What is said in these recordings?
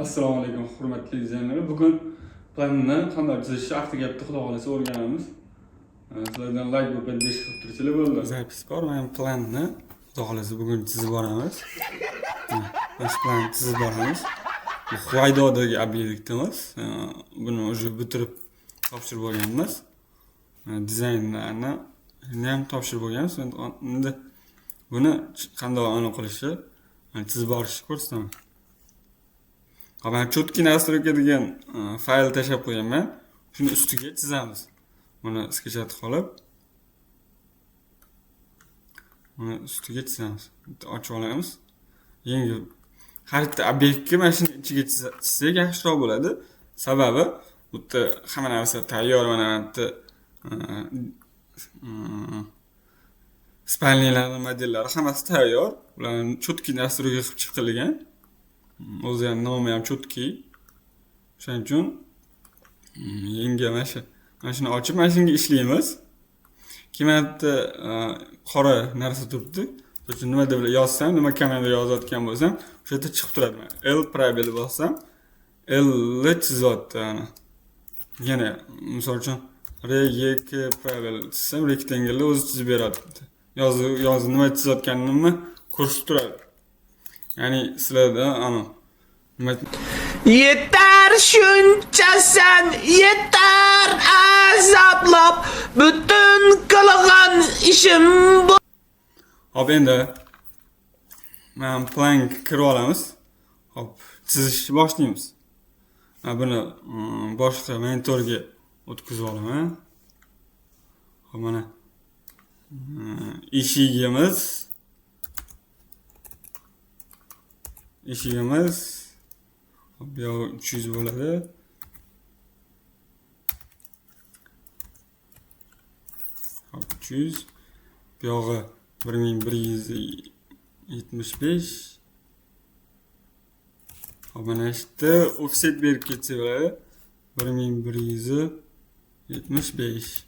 Assalomu alaykum hurmatli izleyenler. Bugun planni qanday tuzishni haqida gapni xudo xolasa o'rganamiz. Sizlardan like bo'lib besh qilib turchilar bo'ldi. Zapis bor. Men planni xudo xolasa bugun chizib boramiz. Biz plan chizib boramiz. Bu Huaydodagi obyektimiz. Buni уже bitirib topshirib bo'lganmiz. Dizaynlarni ham topshirib bo'lganmiz. Endi buni qanday aniq qilishni chizib borishni ko'rsataman. Ben cho'tki nastroyka degan fayl tashlab qo'yganman. Shuni ustiga chizamiz. Buni sketchatib qolib, buni ustiga chizamiz. Bitta ochib olamiz. Yangi xarita obyektga mana shuni ichiga chizsak yaxshiroq bo'ladi. Sababi bu yerda hamma narsa tayyor, mana bitta spalniyalarning modellari hammasi tayyor. Ularni cho'tki nastroyka qilib chiqilgan. O'zi ham nomi ham cho'tki. Shuning uchun yangi mana shuni ochib, mana shunga ishlaymiz. Keyin qora narsa turibdi. O'sha nima deb yozsam, nima komanda yozayotgan bo'lsam, o'sha yerda chiqib turadi. L probel bossam, L ni chizyapti ana. Yana misol uchun RYK probel chizsam, rektangelni o'zi chizib beradi. Yozib nima chizayotganimni ko'rsatib turadi. Yani sizlarda ana yeter shuncha sen yeter azoblab bütün qilgan ishim bu. Hop endi men plank kirib olamiz. Hop chizishni boshlaymiz. Buni boshqa monitorga o'tkazib olaman. Hop mana eshigimiz bu yoq 300 bo'ladi. Hop 300. Bu yog'i 1175. Hop mana işte offset berib ketsa bo'ladi. 1175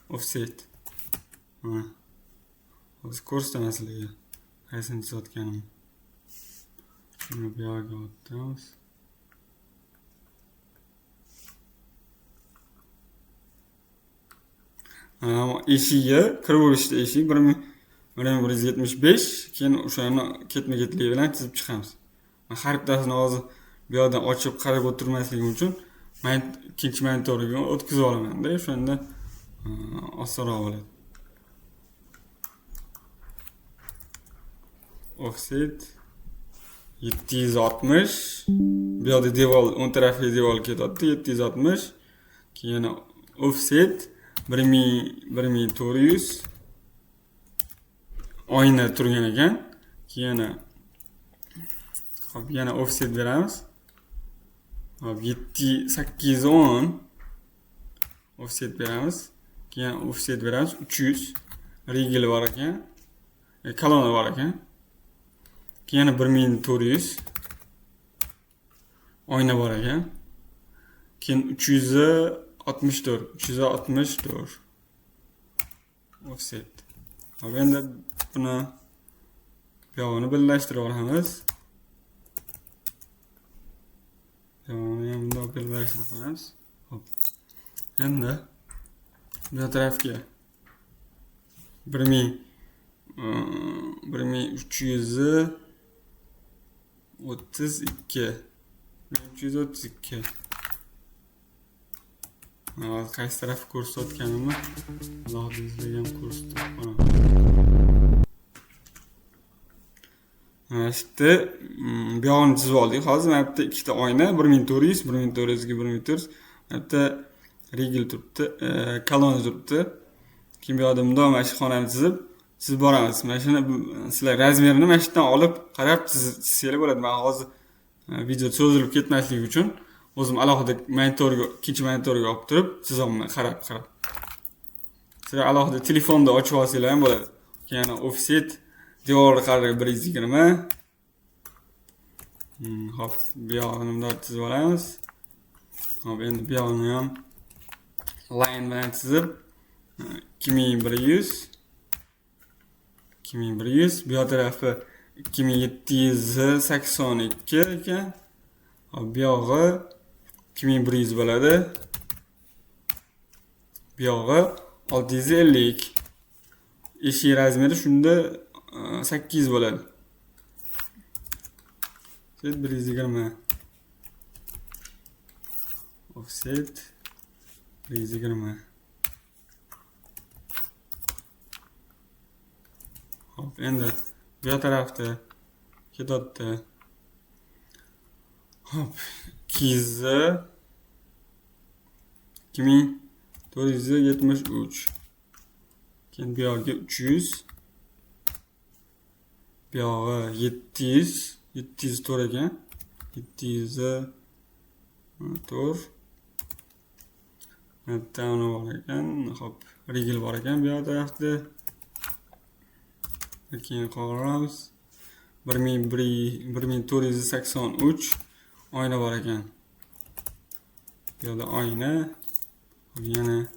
offset. Hozir ko'rsataman sizlarga qaysini chizayotganimni. Şunu bir yerga o'tamiz. Eshigiga kirib o'rishdi eshik 1175. Keyin o'shani ketma-ketlik bilan chizib chiqamiz. Xaritasini hozir bu yerdan ochib qarab o'tirmasligim uchun men ikkinchi monitorga o'tkazib olaman-da, o'shanda osonroq bo'ladi. Offset 760. Bu yerda devor, o'ng tarafga devor ketadi. 760. Keyin offset 1400. Oyna turgan ekan. Keyin hop yana offset beramiz. Hop 810 offset beramiz. Keyin offset beramiz 300. Rigel bor ekan. Kolonna bor ekan. Keyin 1400 oyna bor ekan. Keyin 364 offset. Hop endi buni yog'ini birlashtirib olamiz. Yog'ini ham bundoq birlashtirib qo'yamiz. Hop. Endi bu tarafga 1332 332. Qaysi taraf ko'rsatganimni alohida izlagan ko'rsatib qo'yaman. İşte bu yog'ini chizib oldik. Hozir mana bitta ikkita oyna 1400 ga 1400. Bitta rigel turibdi, kolonna turibdi. Keyin bu yoqda bundoq mana shu xonani chizib boramiz. Mana shuni sizlar razmerini mana shu yerdan olib qarab chizsanglar bo'ladi. Men hozir video cho'zilib ketmasligi uchun o'zim alohida monitorga, ikkinchi monitorga olib turib chizaman, qarab. Sizlar alohida telefonda ochib olsanglar ham bo'ladi. Keyin offset devorga qarab 120. Hop, bu yoqni bundoq chizib olamiz. Hop, endi bu yoqni ham line bilan chizib 2100 bu tarafi 2782 ekan. Hop, bu yog'i 2100 bo'ladi. Bu yog'i 650. Eshik razmeri shunda 800 bo'ladi. 120. Offset 120. Hop, endi bu tarafda ketyapti. Hop, 2473. Keyin bu yerga 300. Bu yerga 700. 704 ekan. 704. Tavni bor ekan. Hop, rigel bor ekan bu tarafda. Keyin qoldiramiz. 1483 oyna bor ekan. Bu yerda oyna. Yana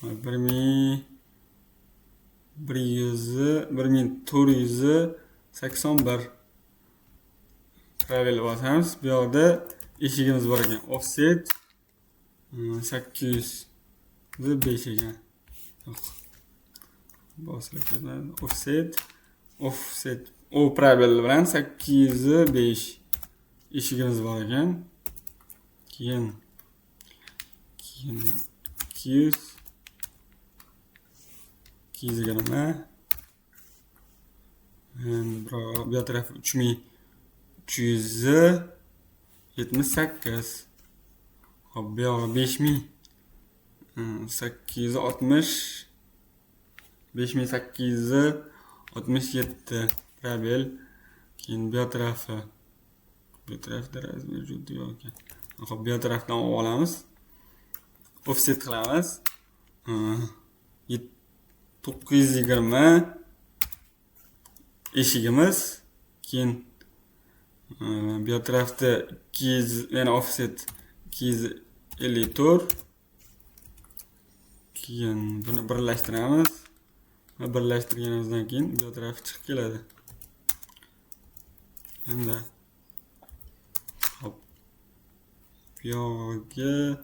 1481 travel bosamiz. Bu yerda eshigimiz bor ekan. Offset 805 ekan. Bosilib ketadi. Offset o travel bilan 805 eshigimiz bor ekan. Keyin 200 220. Bu taraf 3378. Hop, bu yoqqa 5860. 5867 probel. Keyin bu tarafda razmer juda yo'q ekan. Hop, bu tarafdan olamiz. Offset qilamiz. 920 eshigimiz. Keyin bu tarafda 200, yana offset 254. Keyin buni birlashtiramiz. Birlashtirganimizdan keyin bu taraf chiqib keladi. Endi hop, bu yog'iga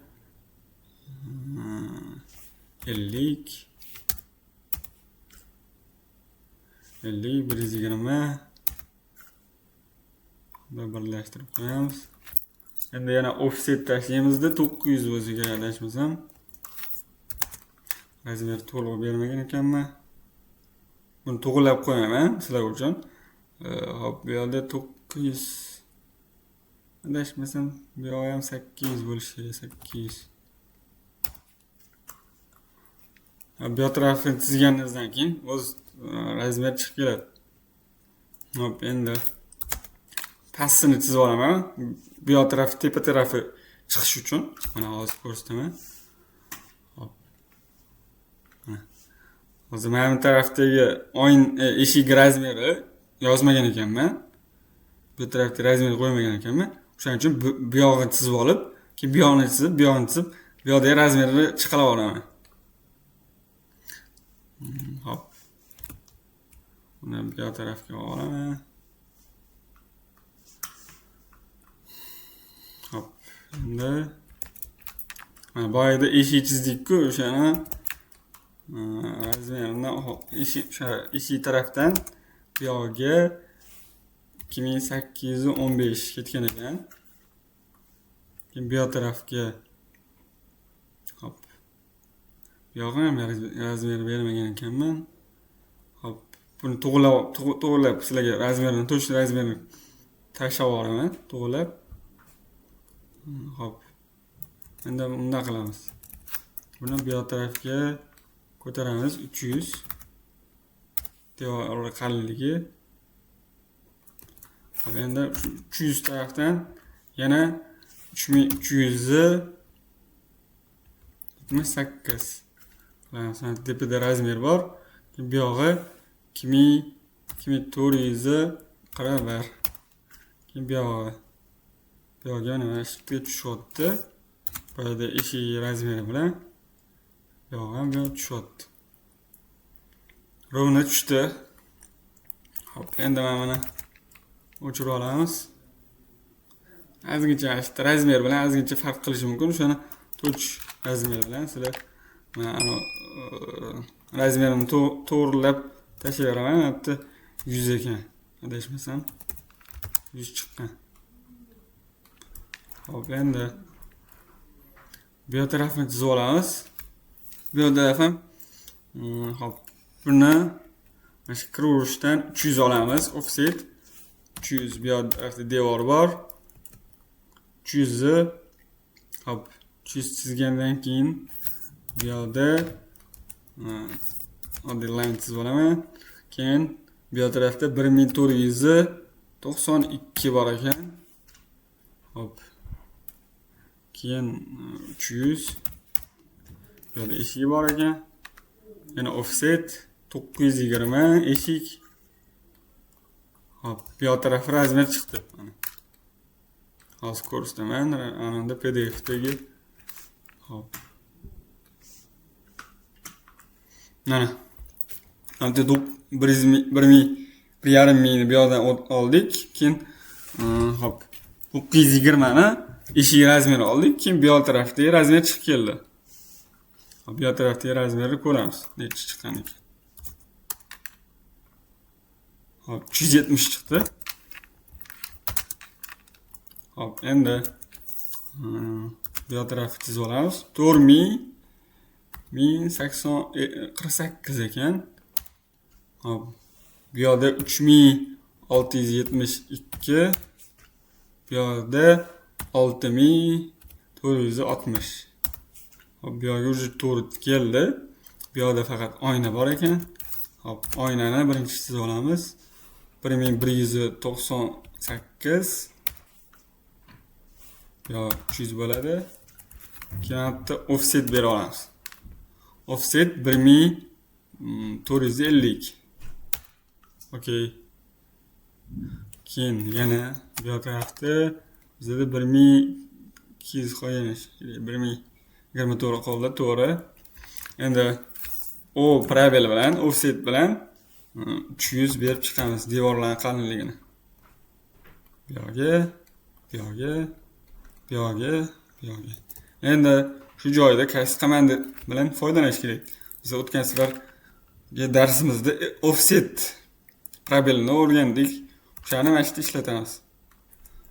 50 120 birlashtirib qo'yamiz. Endi yana offset tashlaymizda 900 o'ziga adashmasam. Razmer to'liq bermagan ekanman. Buni to'g'rilab qo'yaman sizlar uchun. Hop, bu yerda 900 adashmasam, bu yoqda ham 800 bo'lishi kerak, 800. Bu tarafni chizganingizdan keyin o'z razmer chiqib keladi. Hop, endi pastini chizib olaman. Bu taraf tepa tarafi chiqish uchun mana hozir ko'rsataman. Hop. Hozir mana bu tarafdagi eshik razmeri yozmagan ekanman. Bu tarafda razmer qo'ymagan ekanman. O'shaning uchun bu yog'ini chizib olib, keyin bu yog'ini chizib, bu yoqdagi razmerni chiqarib olaman. Hop. Buni bu tarafga olaman. Hop. Endi mana boyada eshik chizdik-ku, o'shani razmerini eshik tarafdan bu yoqqa 2815 ketgan ekan. Keyin bu tarafga hop, bu yog'ini ham razmer bermagan ekanman. Hop, buni to'g'rilab sizlarga razmerini, точно razmerini tashlab yuboraman, to'g'rilab. Hop. Endi bunday qilamiz. Buni bu tarafga ko'taramiz 300. Devor qalinligi. Endi 300 tarafdan yana 3378. Mana tepada razmer bor. Bu yog'i 2441. Keyin bu yog'i mana shunga tushyapti. Bu yerda eshik razmeri bilan bu yog'i ham tushyapti. Rovna tushdi. Hop, endi mana o'chirib olamiz. ozgincha işte razmer bilan ozgincha farq qilishi mumkin. O'shani touch razmer bilan sizlar mana ana razmerini to'g'rilab tashlayveraman. Hatto 100 ekan. Adashmasam 100 chiqqan. Hop, endi bu tarafni chizib olamiz. Bu taraf ham hop, buni mana shu kiruvishdan 300 olamiz. Offset 300, bu yerda devor bor. 300 hop, 300 chizgandan keyin bu yerda oddiy line chizib olaman. Keyin bu tarafda 1492 bor ekan. Hop. Keyin 300. Bu yerda eshigi bor ekan. Yana offset 920 eshik. Hop, bu taraf razmer chiqdi. Hozir ko'rsataman. Ananda PDFdagi. Hop. Mana. Ante 1,5 mingni bu yerdan oldik. Keyin hop 920 ni eshik razmeri oldik. Keyin bu tarafdagi razmer chiqib keldi. Hop, bu tarafdagi razmerni ko'ramiz. Necha chiqqan ekan. Hop, 370 chiqdi. Hop, endi bu tarafni chizib olamiz. 1048 ekan. Hop, bu yerda 3672, bu yerda 6460. Hop, bu yerga уже to'g'ri keldi. Bu yerda faqat oyna bor ekan. Hop, oynani birinchi chizib olamiz. 1198 yo 300 bo'ladi. Keyin offset bera olamiz. Offset 1450. Okey. Keyin yana bu tarafda bizda 1200 qo'yamiz. 1024 qoldi, to'g'ri. Endi o probel bilan, offset bilan 300 berib chiqamiz devorlarning qalinligini. Bu yerga, bu yerga, bu yerga, bu yerga. Endi shu joyda qaysi komanda bilan foydalanish kerak? Biz o'tgan safar darsimizda offset probelni o'rgandik. O'shani mana shu yerda ishlatamiz.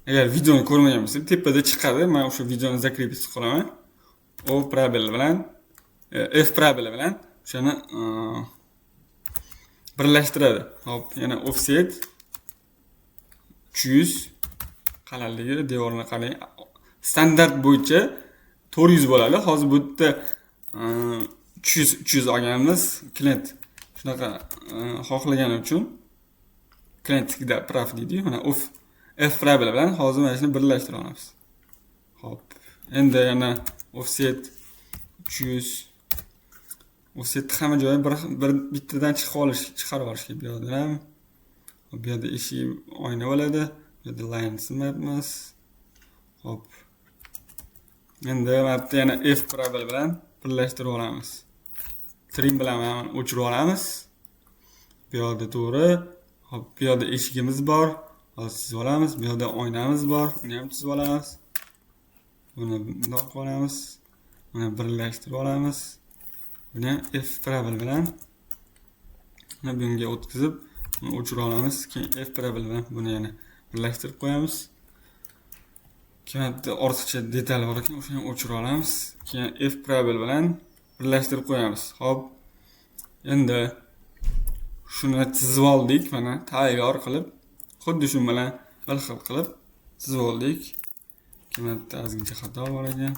Agar videoni ko'rmagan bo'lsangiz, tepada chiqadi. Men o'sha videoni zakrepis qilaman. O probel bilan F probel bilan o'shani birlashtiradi. Hop, yana offset 300 qalinligi, devorni qarang. Standart bo'yicha 400 bo'ladi. Hozir bu yerda 300 olganmiz. Klient shunaqa xohlagani uchun klientda praf deydi. Mana F probel bilan hozir mana shuni birlashtira olamiz. Hop. Endi yana offset 300. Offset hamma joyi bir bittadan chiqarib olishga bu yerda ham. Bu yerda eshik oyna bo'ladi. Bu yerda line chizmayapmiz. Hop. Endi yana F probel bilan birlashtirib olamiz. Trim bilan ham o'chirib olamiz. Bu yerda to'g'ri. Hop, bu yerda eshigimiz bor. Hozir chizib olamiz. Bu yerda oynamiz bor. Uni ham chizib olamiz. Buni bundoq qilib olamiz. Buni birlashtirib olamiz. Buni F probel bilan bunga o'tkazib, buni o'chirib olamiz. Keyin F probel bilan buni yana birlashtirib qo'yamiz. Keyin ortiqcha detal bor ekan, o'shani o'chirib olamiz. Keyin F probel bilan birlashtirib qo'yamiz. Hop. Endi shuni chizib oldik, mana tayyor qilib, xuddi shu bilan bir xil qilib chizib oldik. Keyin ozgincha xato bor ekan.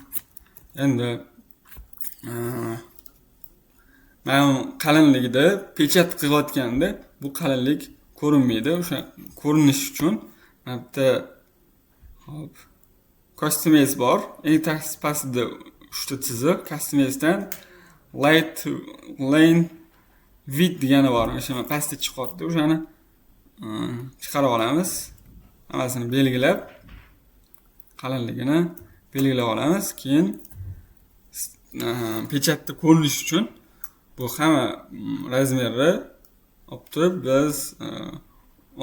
Endi mana qalinligida pechat qilayotganda bu qalinlik ko'rinmaydi. O'sha ko'rinish uchun bitta hop customize bor. Eng pastda uchta chiziq, customizedan light lane width degani bor. O'sha pastga chiqadi. O'shani chiqarib olamiz. Hammasini belgilab, qalinligini belgilab olamiz. Keyin pechatda ko'rinish uchun bu hamma razmerni olib turib biz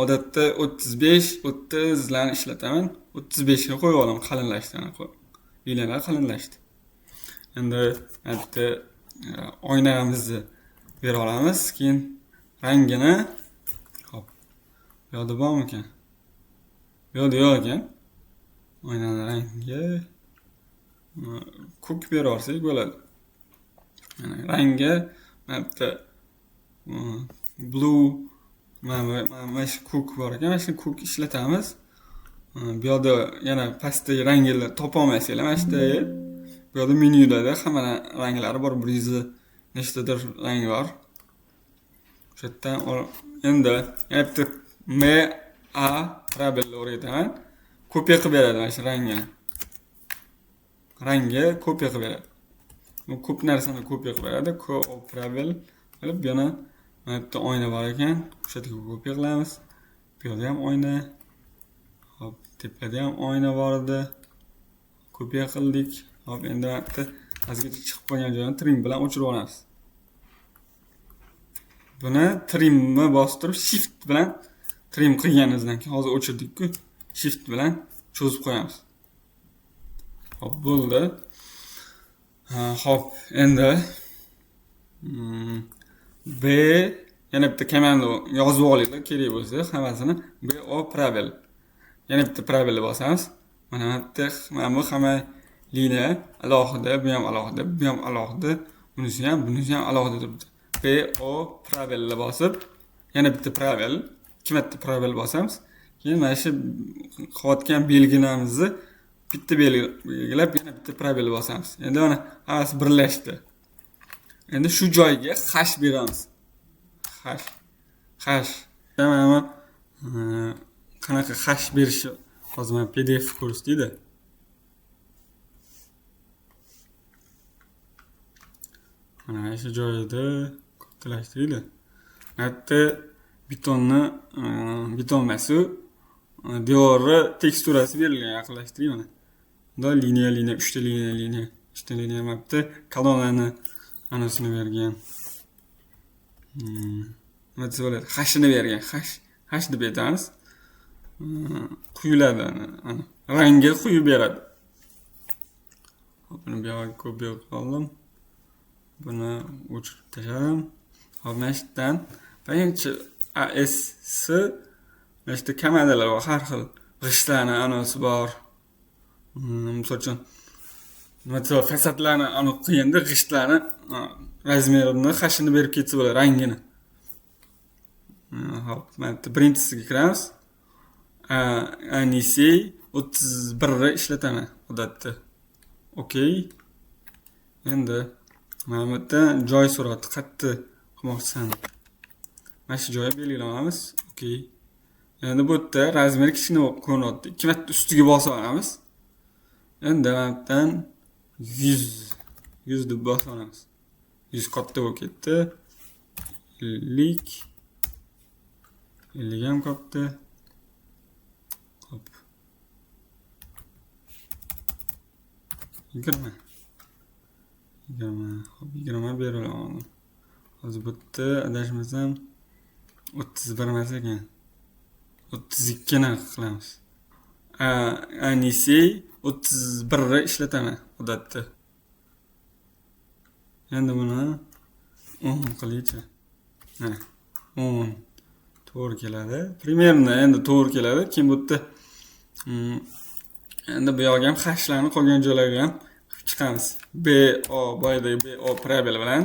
odatda 35-30 larni ishlataman. 35 ga qo'yib olaman, qalinlashdan liniyalar qalinlashdi. Endi bitta oynamizni bera olamiz, keyin rangini hop. Bu yoqda bormi ekan? Bu yoqda yo'q ekan. Oynaning rangi ko'k bera olsak bo'ladi. Rangi bitta blue mana shu ko'k bor ekan. Mana shu ko'k ishlatamiz. Bu yoqda yana pastdagi ranglar topa olmaysizlar. Mana shu yerda bu yoqda menyuda hamma ranglari bor. 100 nechtadir rang bor. O'sha yerdan endi bitta MA probelni o'raytaman. Kopiya qilib beradi mana shu rangni. Rangi kopiya qilib beradi. Bu ko'p narsani kopiya qilib beradi. Probel qilib yana mana bitta oyna bor ekan. O'sha yerga kopiya qilamiz. Bu yerda ham oyna. Hop, tepada ham oyna bor edi. Kopiya qildik. Hop, endi bitta azgacha chiqib qolgan joyini trim bilan o'chirib olamiz. Buni trimni bostirib shift bilan trim qilganimizdan keyin hozir o'chirdik-ku, shift bilan cho'zib qo'yamiz. Hop, bo'ldi. Hop, endi B yana bitta komanda yozib olaylik, kerak bo'lsa hammasini BO probel. Yana bitta probelni bosamiz. Mana bu hamma liniya alohida, bu ham alohida, bu ham alohida, bunisi ham alohida turibdi. BO probelni bosib, yana bitta probel, 2 marta probel bosamiz. Keyin mana shu qilayotgan belgilarimizni bitta belgilab, yana bitta probel bosamiz. Endi mana hammasi birlashdi. Endi shu joyga hash beramiz. Hash. Mana qanaqa hash berishi hozir men PDF ko'rsatdi. Mana shu joyda kattalashtirdi. Hatto beton masu devori teksturasi berilgan, yaqinlashtirib mana. Bunda liniya, 3 ta liniya, 3 ta liniya mapda kolonnani anasini bergan. Nima desa bo'ladi? Hashini bergan. Hash deb aytamiz. Quyiladi ana. Rangi quyib beradi. Buni bu yerga kopiya qildim. Buni o'chirib tashladim. Hop, mana shu yerdan birinchi AS mana shu komandalar bor, har xil g'ishtlarni anasi bor. Misol uchun fasadlarni aniq qilganda g'ishtlarni razmerini, hashini berib ketsa bo'ladi, rangini. Hop, mana bitta birinchisiga kiramiz. Anisi 31 ni ishlataman odatda. Okey. Endi mana bu yerda joy so'rayapti, qayerda qilmoqchisan. Mana shu joyga belgilaymiz. Okey. Endi bu yerda razmeri kichkina bo'lib ko'rinyapti. 2 marta ustiga bosib olamiz. Endi mana bu yerdan 100 deb bosib olamiz. 100 katta bo'lib ketdi. 50 ham katta. Hop. 20. Hop, 20 berilaman. Hozir bu yerda adashmasam 31 emas ekan. 32 ni qilamiz. Anisi 31 ni ishlataman odatda. Endi buni 10 qilaychi. Mana 10 to'g'ri keladi. Примерно endi to'g'ri keladi. Keyin bu yerda endi bu yoqga ham hashlarni qolgan joylarga ham chiqamiz. BO boyadagi BO probel bilan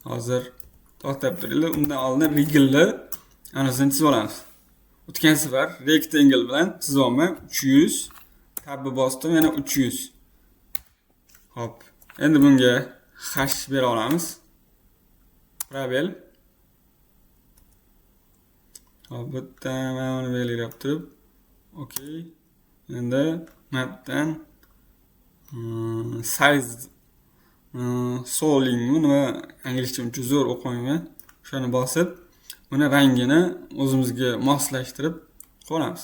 hozir to'xtab turinglar. Undan oldin rigilni anasini chizib olamiz. O'tgan safar rectangle bilan chizib olmam. 300 tabni bosdim, yana 300. Hop. Endi bunga hash bera olamiz. Probel. Hop, bu yerda mana buni belgilab turib, okey. Endi mapdan size soling nima inglizcha uncha zo'r o'qimayman. Shuni bosib, buni rangini o'zimizga moslashtirib qo'yamiz.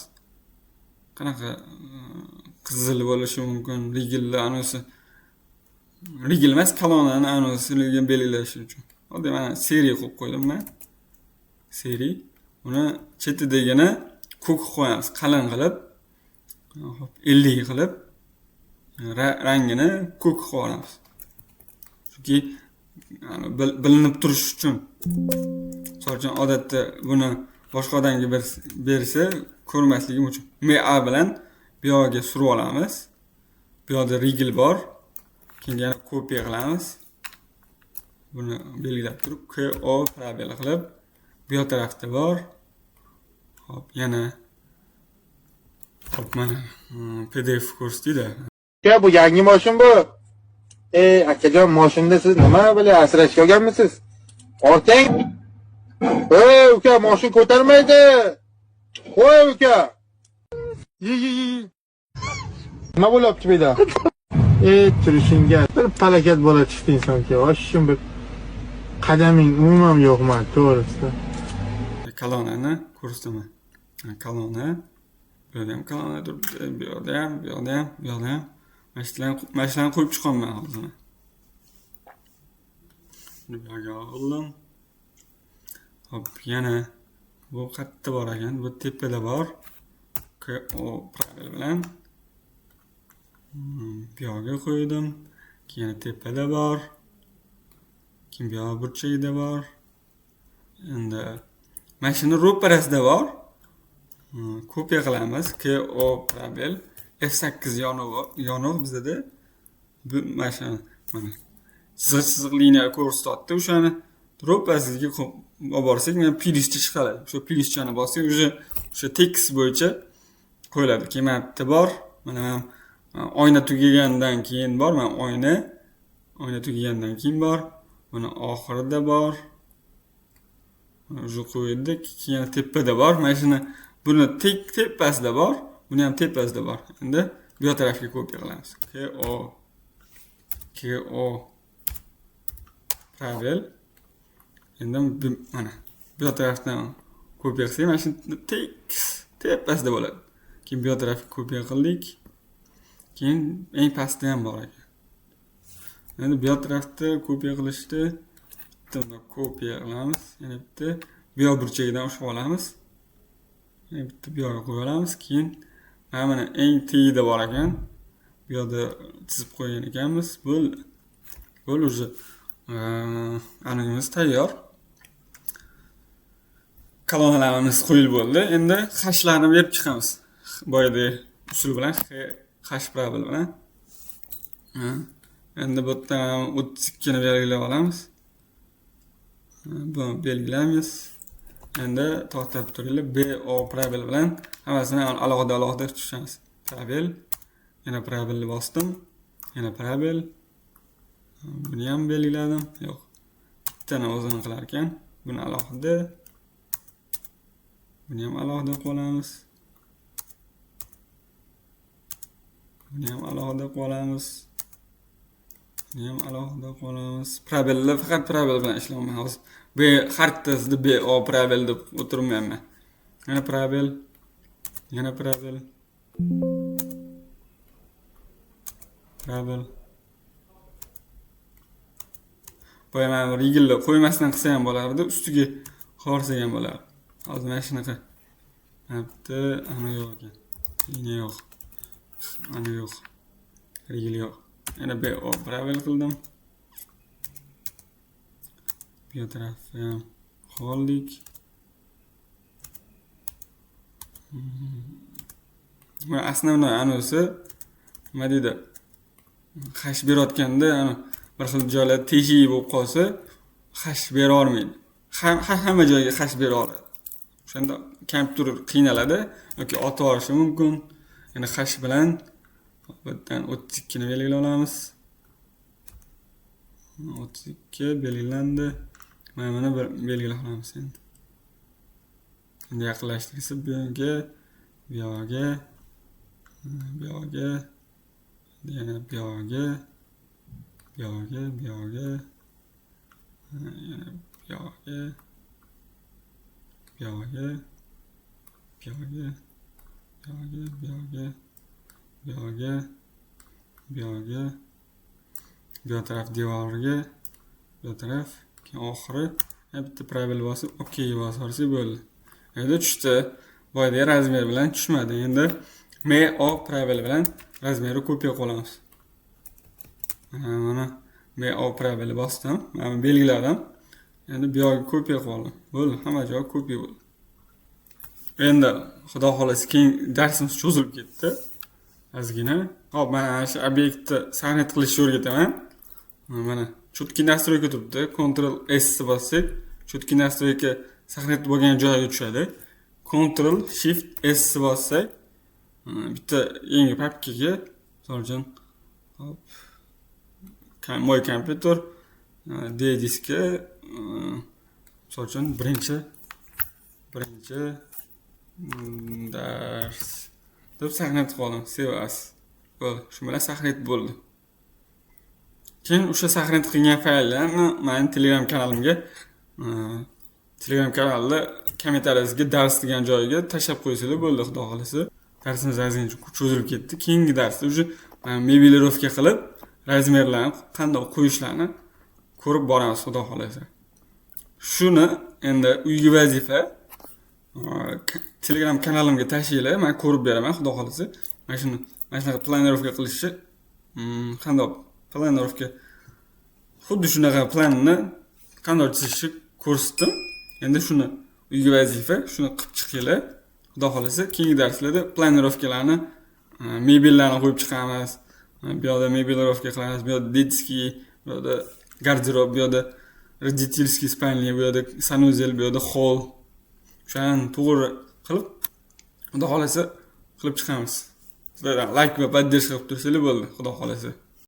Qanaqa qizil bo'lishi mumkin, rigilli anosi. Rigil emas, kolonnani anosini belgilash uchun. Hozir mana seriya qo'yib qo'ydim men. Seriya. uni chetidagini ko'k qo'yamiz, qalin qilib. Hop, 50 qilib rangini ko'k qilamiz. Chunki bilinib turish uchun. Misol uchun odatda buni boshqa odamga bersa ko'rmasligim uchun MA bilan bu yoqqa surib olamiz. Bu yoqda rigil bor. Keyin yana kopiya qilamiz. Buni belgilab turib KO probel qilib bu yoq tarafda bor. Hop, yana hop mana PDF ko'rsatdi-da. Bu yangi mashin bu. Akajon, mashinda siz nima bilan asrashga olganmisiz? Ortang. Uka, mashin ko'tarmaydi. Qo'y uka. Nima bo'lyapti bu yerda? Turishingga bir falokat bola chiqdi insonga. Oshim bir qadaming umuman yo'qman, to'g'risida. Kolonnani ko'rsataman. Kolonna. Bu yerda ham kolonna turibdi, bu yerda ham, bu yerda ham, bu yerda ham. Mashinalarni qo'yib chiqaman hozir. Buni bu yerga oldim. Hop, yana bu qayerda bor ekan? Bu tepada bor. KO probel bilan bu yerga qo'ydim. Keyin tepada bor. Keyin bu yoq burchagida bor. Endi mashina ro'parasida bor. Kopiya qilamiz. KO probel F8 yoniq bizda. Bu mashina mana chiziq liniya ko'rsatyapti. O'shani ro'parasiga olib borsak, men plyuscha chiqadi. O'sha plyuschani bossak, o'sha tekst bo'yicha qo'yiladi. Keyin mana bitta bor. Mana oyna tugagandan keyin bor. Mana oyna tugagandan keyin bor. Buni oxirida bor. Mana o'sha qo'yildi. Keyin tepada bor. Mashina buni tepasida bor. Buni ham tepasida bor. Endi bu yoq tarafga kopiya qilamiz. KO probel. Endi mana bu yoq tarafdan kopiya qilsak, mana shu tepasida bo'ladi. Keyin bu yoq tarafga kopiya qildik. Keyin eng pastda ham bor ekan. Endi bu yoq tarafda kopiya qilishdi. Bitta kopiya qilamiz. Yana bitta bu yoq burchagidan ushlab olamiz. Yana bitta bu yoqqa qo'yib olamiz. Keyin mana eng tagida bor ekan. Bu yoqda chizib qo'ygan ekanmiz. Bu уже animiz tayyor. Kolonnalarimiz qo'yilib bo'ldi. Endi hashlarni berib chiqamiz. Boyagi usul bilan, hash probel bilan. Endi bu yerdan 32 ni belgilab olamiz. Bunu belgilaymiz. Endi to'xtab turinglar. BO probel bilan hammasini alohida tushamiz. Probel. Yana probelni bosdim. Yana probel. Buni ham belgiladim. Yo'q. Bittani o'zini qilar ekan. Buni alohida. Buni ham alohida qolamiz. Buni ham alohida qolamiz. Buni ham alohida qolamiz. Probellar faqat probel bilan ishlayman hozir. Bu xaritasida BO probel deb o'tirmayman. Yana probel. Yana probel. Probel. Qo'yaman, rigilni qo'ymasdan qilsa ham bo'lardi, ustiga qorsa ham bo'lardi. Hozir mana shunaqa. Bitta ana yo'q ekan. Liniya yo'q. Ana yo'q. Rigil yo'q. Yana BO probel qildim. Bu tarafga ham qoldik. Mana основной anosi nima deydi? Hash berayotganda ana bir xil joylar tejiy bo'lib qolsa, hash bera olmaydi. Hamma joyga hash bera oladi. O'shanda kompyuter qiynaladi yoki otib yuborishi mumkin. Yana hash bilan bittadan 32 ni belgilab olamiz. 32 belgilandi. Mana bir belgilab olamiz endi. Endi yaqinlashtirsa bu yoqqa, bu yoqqa, bu yoqqa, yana bu yoqqa, bu yoqqa, bu yoqqa, yana bu yoqqa, bu yoqqa, bu yoqqa, bu yoqqa, bu yoqqa, bu yoqqa, bu taraf devorga, bu taraf, keyin oxiri bitta probel bosib, OK bosarsa bo'ldi. Endi tushdi. Boyagi razmer bilan tushmadi. Endi MO probel bilan razmerni kopiya qilamiz. Mana MO probel bosdim. Mana belgiladim. Endi bu yoqqa kopiya qildim. Bo'ldi, hamma joy kopiya bo'ldi. Endi xudo xolasa keyin darsimiz cho'zilib ketdi. Ozgina. Hop, mana shu obyektni sahnet qilishni o'rgataman. Mana cho'tki настройка turibdi. Ctrl S bossak, cho'tki настройка sahnet bo'lgan joyga tushadi. Ctrl Shift S bossak, bitta yangi papkaga, misol uchun, hop, moy kompyuter, D diski, misol uchun birinchi dars deb sahnet qildim. Save as. Bo'ldi. Shu bilan sahnet bo'ldi. Keyin o'sha sahnet qilgan fayllarni men Telegram kanalimga kanalda kommentariyasiga dars degan joyiga tashlab qo'ysanglar bo'ldi, xudo xolasa. Darsimiz azizcha cho'zilib ketdi. Keyingi darsda уже mebilerovka qilib, razmerlarni qanday qo'yishlarni ko'rib boramiz, xudo xolasa. Shuni endi uyga vazifa Telegram kanalimga tashinglar, men ko'rib beraman, xudo xolasa. Mana shuni shunaqa planerovka qilishni, qanday planerovka xuddi shunaqa planni qanday chizishni ko'rsatdim. Endi shuni uyga vazifa, shuni qilib chiqinglar. Xudo xolasa, keyingi darslarda planerovkalarni, mebellarni qo'yib chiqamiz. Bu yerda mebelovka qilamiz, bu yerda детский, bu yerda garderob, bu yerda родительский спальня, bu yerda sanuzel, bu yerda hol. O'shani to'g'ri qilib, xudo xolasa qilib chiqamiz. Sizlardan like va podдержка qilib tursanglar bo'ldi, xudo xolasa.